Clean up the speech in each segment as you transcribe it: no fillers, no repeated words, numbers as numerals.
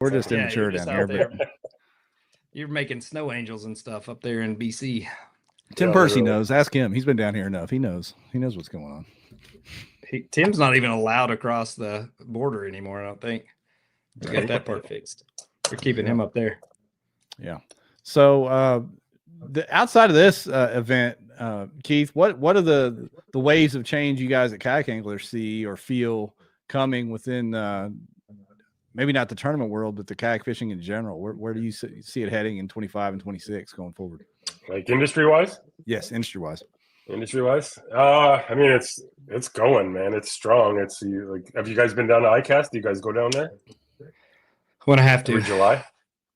We're just immature you're just down here. out there. You're making snow angels and stuff up there in BC. Tim Percy knows. Ask him. He's been down here enough. He knows. He knows what's going on. Tim's not even allowed across the border anymore, I don't think. We got that part fixed. We're keeping him up there. Yeah. So outside of this event, Keith, what are the waves of change you guys at Kayak Angler see or feel coming within maybe not the tournament world, but the kayak fishing in general? Where do you see it heading in 25 and 26 going forward? Like industry wise? Yes, industry wise. Industry wise, I mean, it's going, man. It's strong. It's like, have you guys been down to ICAST? Do you guys go down there? When I have to. Every July.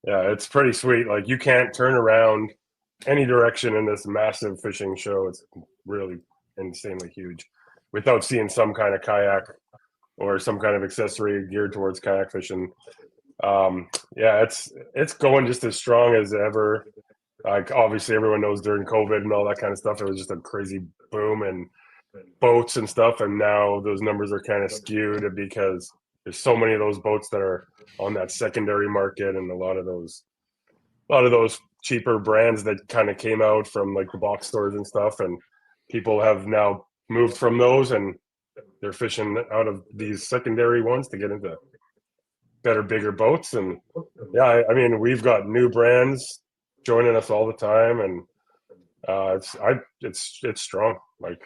Yeah, it's pretty sweet. Like, you can't turn around any direction in this massive fishing show. It's really insanely huge without seeing some kind of kayak or some kind of accessory geared towards kayak fishing. Yeah, it's going just as strong as ever. Like, obviously everyone knows during COVID and all that kind of stuff, it was just a crazy boom and boats and stuff. And now those numbers are kind of skewed because there's so many of those boats that are on that secondary market, and a lot of those cheaper brands that kind of came out from like the box stores and stuff. And people have now moved from those and they're fishing out of these secondary ones to get into better, bigger boats. And yeah, I mean, we've got new brands joining us all the time, and it's strong. Like,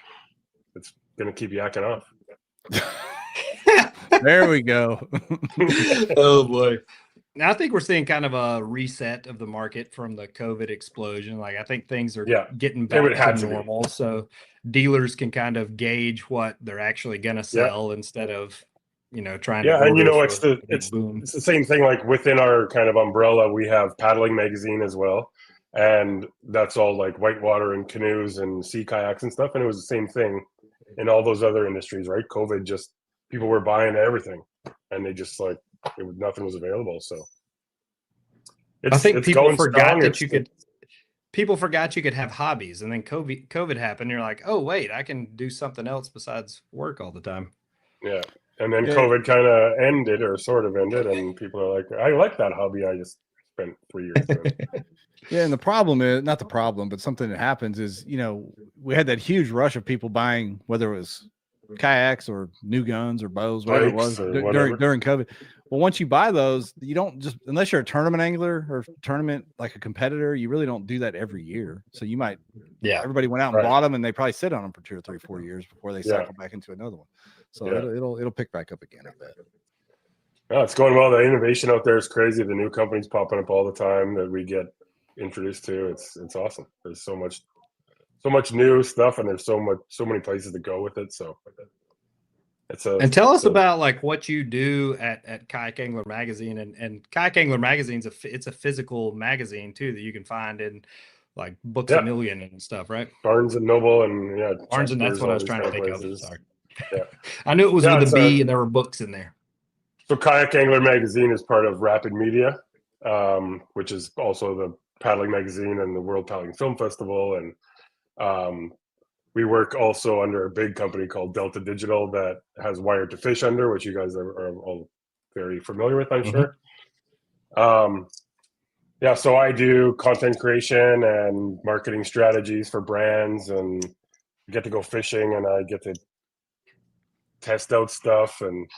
it's gonna keep yakking off. There we go. Oh boy. Now I think we're seeing kind of a reset of the market from the COVID explosion. Like, I think things are getting back to normal, so dealers can kind of gauge what they're actually gonna sell instead of trying to and it's the same thing. Like, within our kind of umbrella, we have Paddling Magazine as well, and that's all like whitewater and canoes and sea kayaks and stuff. And it was the same thing in all those other industries, right? COVID, just people were buying everything, and they just like nothing was available. So I think people forgot that you could. People forgot you could have hobbies, and then COVID happened. You're like, oh wait, I can do something else besides work all the time. Yeah. And then COVID kind of ended, or sort of ended, and people are like, I like that hobby I just spent 3 years doing. Yeah, and the problem is, not the problem, but something that happens is, we had that huge rush of people buying, whether it was kayaks or new guns or bows, whatever it was during COVID. Well, once you buy those, you don't just, unless you're a tournament angler or tournament like a competitor, you really don't do that every year. So you might, everybody went out and bought them, and they probably sit on them for 2 or 3, 4 years before they cycle back into another one. So it'll pick back up again, I bet. Yeah, it's going well. The innovation out there is crazy. The new companies popping up all the time that we get introduced to. It's awesome. There's so much new stuff, and there's so many places to go with it. So and tell us about like what you do at Kayak Angler Magazine, and Kayak Angler Magazine's it's a physical magazine too that you can find in like Books A Million and stuff, right? Barnes and Noble, and Barnes, and that's what I was trying to think of. Sorry. Yeah. I knew it was with a B, and there were books in there. So Kayak Angler Magazine is part of Rapid Media, which is also the Paddling Magazine and the World Paddling Film Festival. And we work also under a big company called Delta Digital that has Wired to Fish under, which you guys are all very familiar with, I'm sure. So I do content creation and marketing strategies for brands, and get to go fishing, and I get to test out stuff and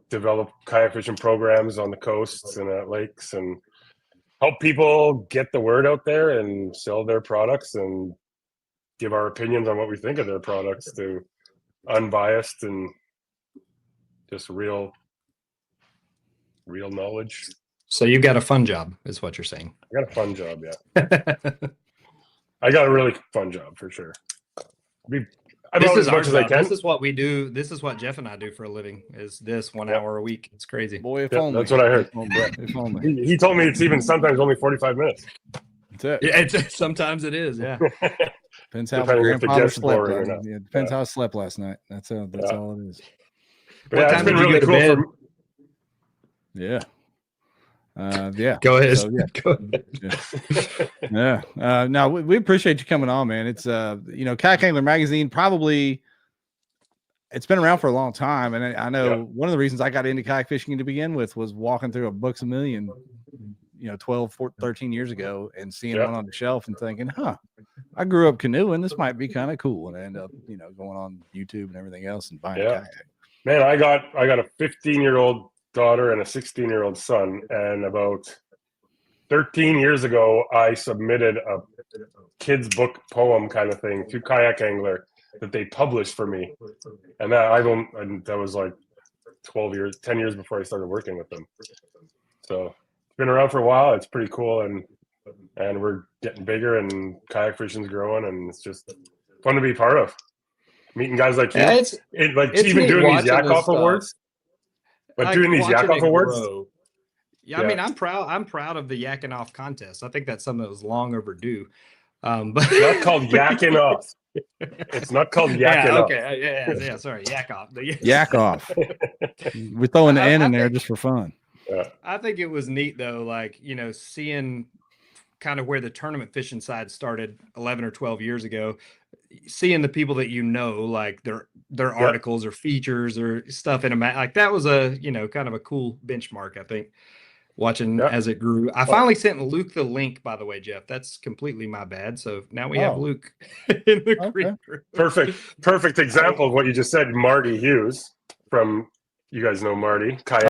develop kayak fishing programs on the coasts and at lakes, and help people get the word out there and sell their products and give our opinions on what we think of their products, to unbiased and just real knowledge. So you've got a fun job, is what you're saying. I got a fun job, yeah. I got a really fun job for sure. This is our job. This is what we do. This is what Jeff and I do for a living, is this 1 hour a week. It's crazy. Boy, if only. That's what I heard. If only. He told me it's even sometimes only 45 minutes. That's it. Yeah, sometimes it is, yeah. Depends how grandfather slept. Depends how I slept last night. That's all it is. What time did you go to bed? Yeah. Go ahead. So, Go ahead. No, we appreciate you coming on, man. It's Kayak Angler Magazine, probably it's been around for a long time. And I know one of the reasons I got into kayak fishing to begin with was walking through a Books A Million, 12, 14, 13 years ago and seeing one on the shelf and thinking, I grew up canoeing. This might be kind of cool. And I end up, going on YouTube and everything else and buying a kayak. Man, I got a 15-year-old daughter and a 16-year-old son. And about 13 years ago, I submitted a kid's book poem kind of thing to Kayak Angler that they published for me. And that was like 10 years before I started working with them. So it's been around for a while. It's pretty cool. And we're getting bigger and kayak fishing's growing, and it's just fun to be part of. Meeting guys like you. It's even doing these Yak Off awards. But doing these Yak Off awards. Yeah, I mean, I'm proud of the Yakking Off contest. I think that's something that was long overdue. But it's not called Yakking Off. It's not called Yakking Off. Okay, yeah, sorry, Yak Off. Yak Off. We're throwing the N in there just for fun. Yeah. I think it was neat though, like, seeing kind of where the tournament fishing side started 11 or 12 years ago, seeing the people that like their articles or features or stuff in a like that was a kind of a cool benchmark, I think, watching as it grew. I finally sent Luke the link, by the way, Jeff. That's completely my bad. So now we have Luke in the Creek group. Perfect example of what you just said. Marty Hughes from, you guys know Marty, Kayak